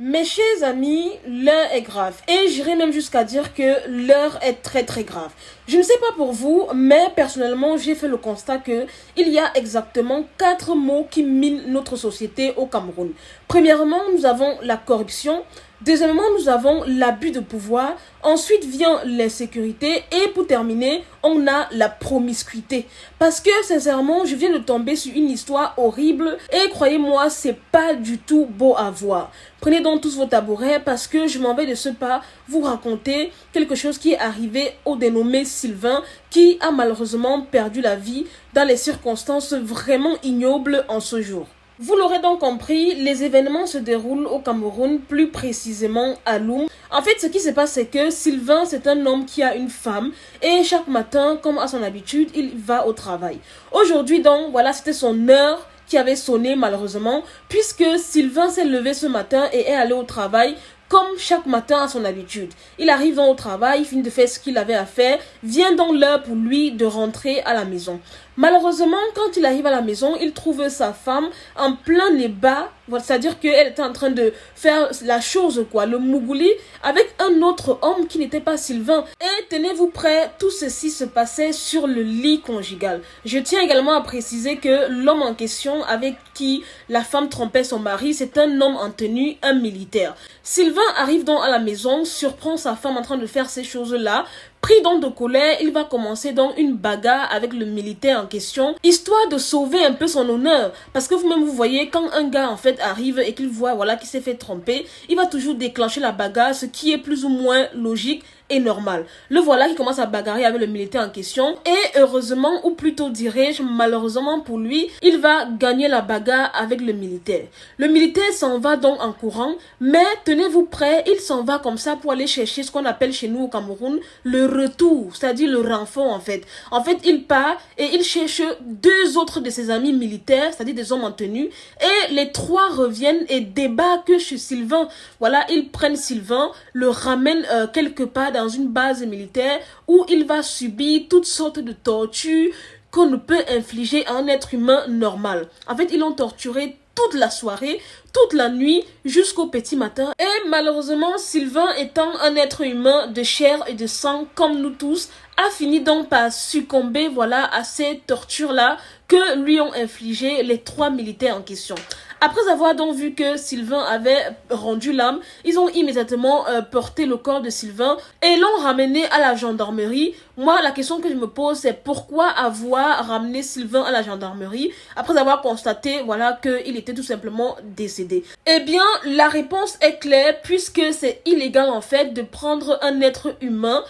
Mes chers amis, l'heure est grave et j'irai même jusqu'à dire que l'heure est très très grave. Je ne sais pas pour vous, mais personnellement j'ai fait le constat que il y a exactement 4 mots qui minent notre société au Cameroun. Premièrement, nous avons la corruption. Deuxièmement, nous avons l'abus de pouvoir. Ensuite vient l'insécurité. Et pour terminer, on a la promiscuité. Parce que, sincèrement, je viens de tomber sur une histoire horrible. Et croyez-moi, c'est pas du tout beau à voir. Prenez donc tous vos tabourets parce que je m'en vais de ce pas vous raconter quelque chose qui est arrivé au dénommé Sylvain qui a malheureusement perdu la vie dans les circonstances vraiment ignobles en ce jour. Vous l'aurez donc compris, les événements se déroulent au Cameroun, plus précisément à Loum. En fait, ce qui se passe, c'est que Sylvain, c'est un homme qui a une femme et chaque matin, comme à son habitude, il va au travail. Aujourd'hui donc, voilà, c'était son heure qui avait sonné malheureusement, puisque Sylvain s'est levé ce matin et est allé au travail comme chaque matin à son habitude. Il arrive donc au travail, il finit de faire ce qu'il avait à faire, vient donc l'heure pour lui de rentrer à la maison. Malheureusement, quand il arrive à la maison, il trouve sa femme en plein débat, c'est-à-dire qu'elle était en train de faire la chose, le mougouli, avec un autre homme qui n'était pas Sylvain. Et tenez-vous prêts, tout ceci se passait sur le lit conjugal. Je tiens également à préciser que l'homme en question avec qui la femme trompait son mari, c'est un homme en tenue, un militaire. Sylvain arrive donc à la maison, surprend sa femme en train de faire ces choses-là. Pris donc de colère, il va commencer donc une bagarre avec le militaire en question, histoire de sauver un peu son honneur. Parce que vous-même vous voyez, quand un gars en fait arrive et qu'il voit qu'il s'est fait tromper, il va toujours déclencher la bagarre, ce qui est plus ou moins logique et normal. Le voilà qui commence à bagarrer avec le militaire en question et heureusement, ou plutôt dirais-je malheureusement pour lui, il va gagner la bagarre avec le militaire. Le militaire s'en va donc en courant, mais tenez-vous prêts, il s'en va comme ça pour aller chercher ce qu'on appelle chez nous au Cameroun le retour, c'est-à-dire le renfort en fait. En fait, il part et il cherche 2 autres de ses amis militaires, c'est-à-dire des hommes en tenue, et les 3 reviennent et débarquent chez Sylvain. Voilà, ils prennent Sylvain, le ramènent quelque part dans une base militaire où il va subir toutes sortes de tortures qu'on ne peut infliger à un être humain normal. En fait, ils l'ont torturé toute la soirée, toute la nuit, jusqu'au petit matin. Et malheureusement, Sylvain étant un être humain de chair et de sang comme nous tous, a fini donc par succomber à ces tortures-là que lui ont infligé les 3 militaires en question. Après avoir donc vu que Sylvain avait rendu l'âme, ils ont immédiatement porté le corps de Sylvain et l'ont ramené à la gendarmerie. Moi, la question que je me pose, c'est pourquoi avoir ramené Sylvain à la gendarmerie après avoir constaté qu'il était tout simplement décédé. Eh bien, la réponse est claire puisque c'est illégal en fait de prendre un être humain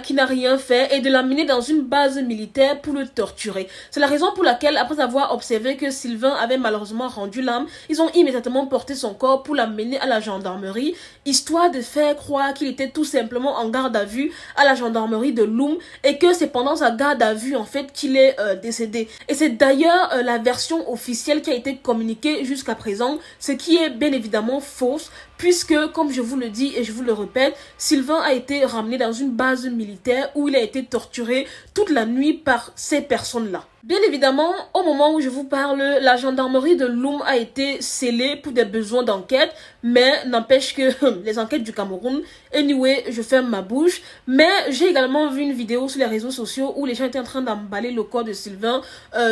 qui n'a rien fait et de l'amener dans une base militaire pour le torturer. C'est la raison pour laquelle, après avoir observé que Sylvain avait malheureusement rendu l'âme, ils ont immédiatement porté son corps pour l'amener à la gendarmerie, histoire de faire croire qu'il était tout simplement en garde à vue à la gendarmerie de Loum et que c'est pendant sa garde à vue en fait qu'il est décédé. Et c'est d'ailleurs la version officielle qui a été communiquée jusqu'à présent, ce qui est bien évidemment fausse, puisque, comme je vous le dis et je vous le répète, Sylvain a été ramené dans une base militaire où il a été torturé toute la nuit par ces personnes-là. Bien évidemment, au moment où je vous parle, la gendarmerie de Loum a été scellée pour des besoins d'enquête, mais n'empêche que les enquêtes du Cameroun, anyway, je ferme ma bouche, mais j'ai également vu une vidéo sur les réseaux sociaux où les gens étaient en train d'emballer le corps de Sylvain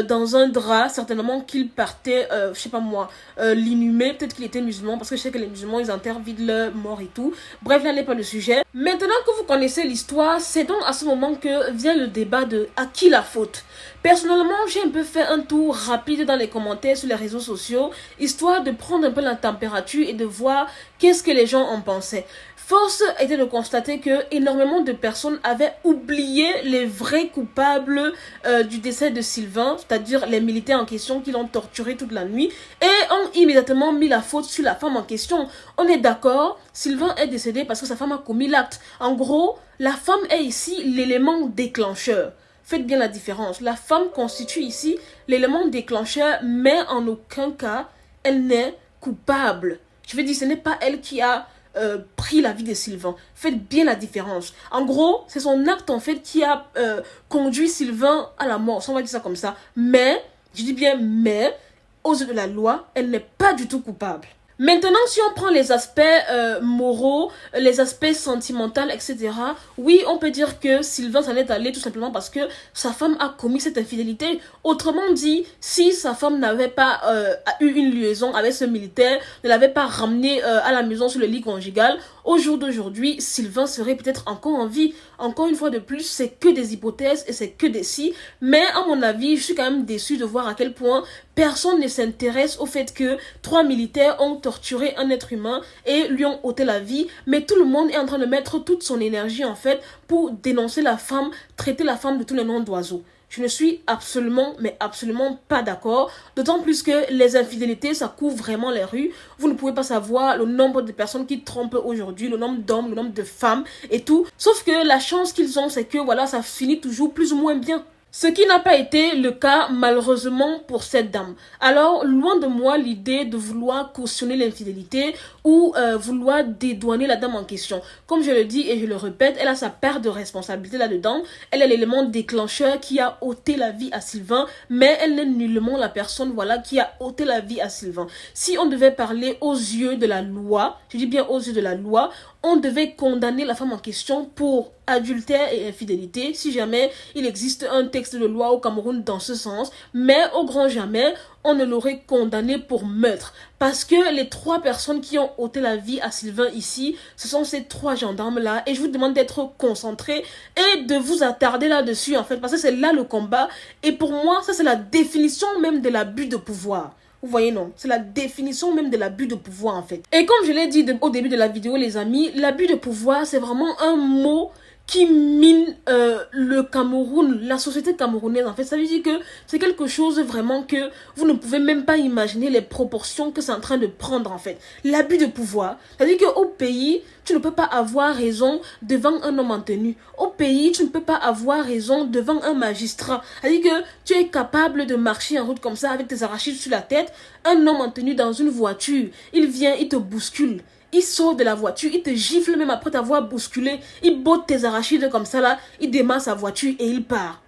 dans un drap, certainement qu'il partait, je sais pas moi, l'inhumer, peut-être qu'il était musulman, parce que je sais que les musulmans, ils enterrent vite leur mort et tout. Bref, là n'est pas le sujet. Maintenant que vous connaissez l'histoire, c'est donc à ce moment que vient le débat de à qui la faute. Personnellement, j'ai un peu fait un tour rapide dans les commentaires sur les réseaux sociaux, histoire de prendre un peu la température et de voir qu'est-ce que les gens en pensaient. Force était de constater que énormément de personnes avaient oublié les vrais coupables du décès de Sylvain, c'est-à-dire les militaires en question qui l'ont torturé toute la nuit, et ont immédiatement mis la faute sur la femme en question. On est d'accord, Sylvain est décédé parce que sa femme a commis l'acte. En gros, la femme est ici l'élément déclencheur. Faites bien la différence. La femme constitue ici l'élément déclencheur, mais en aucun cas, elle n'est coupable. Je veux dire, ce n'est pas elle qui a pris la vie de Sylvain. Faites bien la différence. En gros, c'est son acte en fait qui a conduit Sylvain à la mort. On va dire ça comme ça. Mais, je dis bien mais, aux yeux de la loi, elle n'est pas du tout coupable. Maintenant, si on prend les aspects moraux, les aspects sentimentaux, etc., oui, on peut dire que Sylvain s'en est allé tout simplement parce que sa femme a commis cette infidélité. Autrement dit, si sa femme n'avait pas eu une liaison avec ce militaire, ne l'avait pas ramené à la maison sur le lit conjugal, au jour d'aujourd'hui, Sylvain serait peut-être encore en vie. Encore une fois de plus, c'est que des hypothèses et c'est que des si. Mais à mon avis, je suis quand même déçue de voir à quel point personne ne s'intéresse au fait que 3 militaires ont torturé un être humain et lui ont ôté la vie. Mais tout le monde est en train de mettre toute son énergie en fait pour dénoncer la femme, traiter la femme de tous les noms d'oiseaux. Je ne suis absolument, mais absolument pas d'accord. D'autant plus que les infidélités, ça couvre vraiment les rues. Vous ne pouvez pas savoir le nombre de personnes qui trompent aujourd'hui, le nombre d'hommes, le nombre de femmes et tout. Sauf que la chance qu'ils ont, c'est que voilà, ça finit toujours plus ou moins bien. Ce qui n'a pas été le cas malheureusement pour cette dame. Alors, loin de moi l'idée de vouloir cautionner l'infidélité ou vouloir dédouaner la dame en question. Comme je le dis et je le répète, elle a sa part de responsabilité là-dedans. Elle est l'élément déclencheur qui a ôté la vie à Sylvain, mais elle n'est nullement la personne voilà, qui a ôté la vie à Sylvain. Si on devait parler aux yeux de la loi, je dis bien aux yeux de la loi, on devait condamner la femme en question pour adultère et infidélité, si jamais il existe un texte de loi au Cameroun dans ce sens, mais au grand jamais, on ne l'aurait condamné pour meurtre. Parce que les 3 personnes qui ont ôté la vie à Sylvain ici, ce sont ces 3 gendarmes-là, et je vous demande d'être concentrés et de vous attarder là-dessus, en fait, parce que c'est là le combat, et pour moi, ça c'est la définition même de l'abus de pouvoir. Vous voyez, non? C'est la définition même de l'abus de pouvoir, en fait. Et comme je l'ai dit au début de la vidéo, les amis, l'abus de pouvoir, c'est vraiment un mot qui mine le Cameroun, la société camerounaise. En fait, ça veut dire que c'est quelque chose vraiment que vous ne pouvez même pas imaginer les proportions que c'est en train de prendre, en fait. L'abus de pouvoir. C'est-à-dire qu'au pays, tu ne peux pas avoir raison devant un homme en tenue. Au pays, tu ne peux pas avoir raison devant un magistrat. C'est-à-dire que tu es capable de marcher en route comme ça avec tes arachides sur la tête. Un homme en tenue dans une voiture, il vient, il te bouscule. Il sort de la voiture, il te gifle même après t'avoir bousculé. Il botte tes arachides comme ça là, il démarre sa voiture et il part.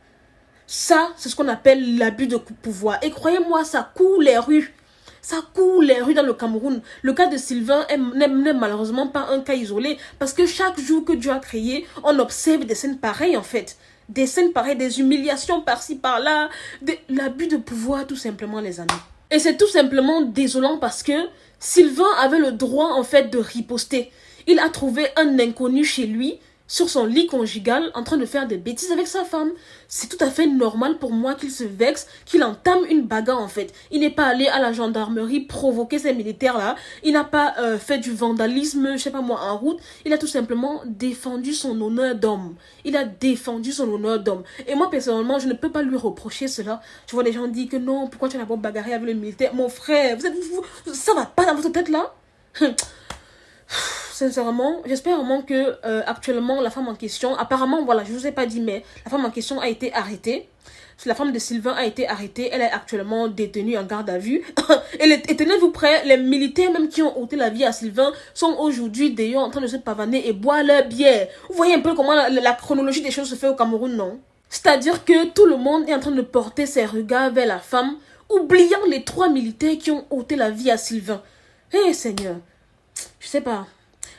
Ça, c'est ce qu'on appelle l'abus de pouvoir. Et croyez-moi, ça coule les rues. Ça coule les rues dans le Cameroun. Le cas de Sylvain n'est malheureusement pas un cas isolé. Parce que chaque jour que Dieu a créé, on observe des scènes pareilles en fait. Des scènes pareilles, des humiliations par-ci par-là. L'abus de pouvoir tout simplement les amis. Et c'est tout simplement désolant parce que Sylvain avait le droit en fait de riposter. Il a trouvé un inconnu chez lui, sur son lit conjugal, en train de faire des bêtises avec sa femme. C'est tout à fait normal pour moi qu'il se vexe, qu'il entame une bagarre en fait. Il n'est pas allé à la gendarmerie provoquer ces militaires-là. Il n'a pas fait du vandalisme, je sais pas moi, en route. Il a tout simplement défendu son honneur d'homme. Il a défendu son honneur d'homme. Et moi, personnellement, je ne peux pas lui reprocher cela. Tu vois, les gens disent que non, pourquoi tu n'as pas bagarré avec le militaire? Mon frère, ça va pas dans votre tête là? Sincèrement, j'espère vraiment que actuellement la femme en question, apparemment voilà, je vous ai pas dit mais la femme en question a été arrêtée. La femme de Sylvain a été arrêtée, elle est actuellement détenue en garde à vue. Et tenez-vous prêts, les militaires même qui ont ôté la vie à Sylvain sont aujourd'hui d'ailleurs en train de se pavaner et boire leur bière. Vous voyez un peu comment la chronologie des choses se fait au Cameroun, non? C'est-à-dire que tout le monde est en train de porter ses regards vers la femme, oubliant les 3 militaires qui ont ôté la vie à Sylvain. Eh Seigneur, je sais pas.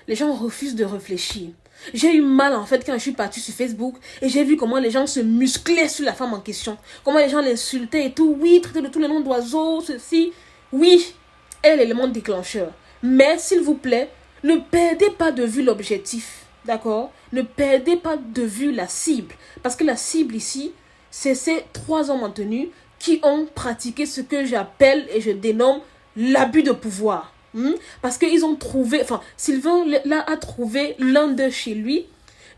Les gens refusent de réfléchir. J'ai eu mal en fait quand je suis partie sur Facebook et j'ai vu comment les gens se musclaient sur la femme en question. Comment les gens l'insultaient et tout. Oui, traitaient de tous les noms d'oiseaux, ceci. Oui, elle est l'élément déclencheur. Mais s'il vous plaît, ne perdez pas de vue l'objectif. D'accord? Ne perdez pas de vue la cible. Parce que la cible ici, c'est ces 3 hommes en tenue qui ont pratiqué ce que j'appelle et je dénomme l'abus de pouvoir. Parce qu'ils ont trouvé, enfin, Sylvain là a trouvé l'un d'eux chez lui,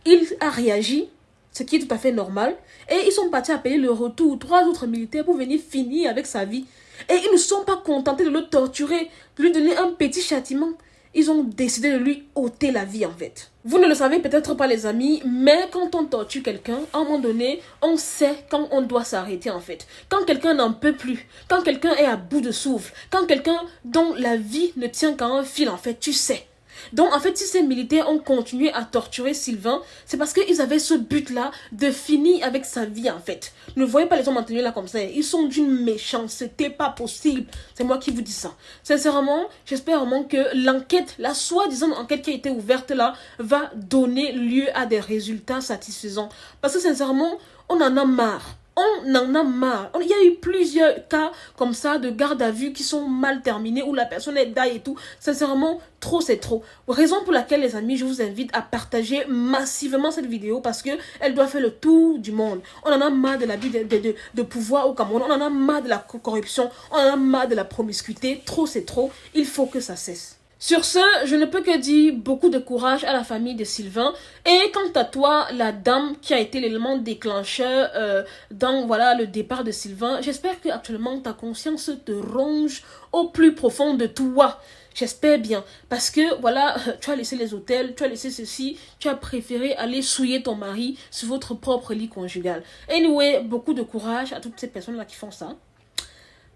il a réagi, ce qui est tout à fait normal, et ils sont partis à payer le retour 3 autres militaires pour venir finir avec sa vie. Et ils ne sont pas contentés de le torturer, de lui donner un petit châtiment. Ils ont décidé de lui ôter la vie en fait. Vous ne le savez peut-être pas les amis, mais quand on torture quelqu'un, à un moment donné, on sait quand on doit s'arrêter en fait. Quand quelqu'un n'en peut plus, quand quelqu'un est à bout de souffle, quand quelqu'un dont la vie ne tient qu'à un fil en fait, tu sais. Donc, en fait, si ces militaires ont continué à torturer Sylvain, c'est parce qu'ils avaient ce but-là de finir avec sa vie, en fait. Ne voyez pas les hommes maintenus là comme ça. Ils sont d'une méchanceté pas possible. C'est moi qui vous dis ça. Sincèrement, j'espère vraiment que l'enquête, la soi-disant enquête qui a été ouverte là, va donner lieu à des résultats satisfaisants. Parce que sincèrement, on en a marre. On en a marre. Il y a eu plusieurs cas comme ça de garde à vue qui sont mal terminés où la personne est die et tout. Sincèrement, trop c'est trop. Raison pour laquelle les amis, je vous invite à partager massivement cette vidéo parce que elle doit faire le tour du monde. On en a marre de l'abus de pouvoir au Cameroun. On en a marre de la corruption. On en a marre de la promiscuité. Trop c'est trop. Il faut que ça cesse. Sur ce, je ne peux que dire beaucoup de courage à la famille de Sylvain. Et quant à toi, la dame qui a été l'élément déclencheur dans voilà, le départ de Sylvain, j'espère que actuellement ta conscience te ronge au plus profond de toi. J'espère bien. Parce que, voilà, tu as laissé les hôtels, tu as laissé ceci, tu as préféré aller souiller ton mari sur votre propre lit conjugal. Anyway, beaucoup de courage à toutes ces personnes-là qui font ça.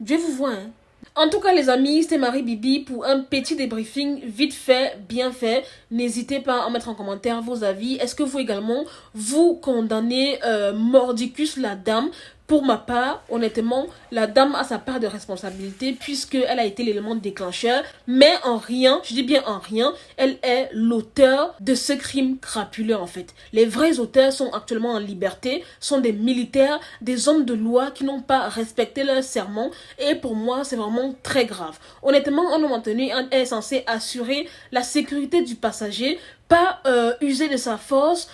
Dieu vous voit, hein. En tout cas les amis, c'était Marie Bibi pour un petit débriefing vite fait, bien fait. N'hésitez pas à mettre en commentaire vos avis. Est-ce que vous également, vous condamnez mordicus la dame? Pour ma part, honnêtement, la dame a sa part de responsabilité puisqu'elle a été l'élément déclencheur. Mais en rien, je dis bien en rien, elle est l'auteur de ce crime crapuleux en fait. Les vrais auteurs sont actuellement en liberté, sont des militaires, des hommes de loi qui n'ont pas respecté leur serment. Et pour moi, c'est vraiment très grave. Honnêtement, un homme maintenu est censé assurer la sécurité du passager, pas user de sa force,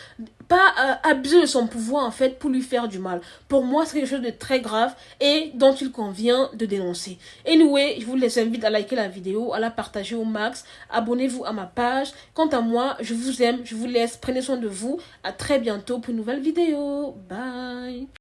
pas abuser de son pouvoir en fait pour lui faire du mal. Pour moi, c'est quelque chose de très grave et dont il convient de dénoncer. Anyway, je vous laisse invite à liker la vidéo, à la partager au max, abonnez-vous à ma page. Quant à moi, je vous aime, je vous laisse, prenez soin de vous. À très bientôt pour une nouvelle vidéo. Bye.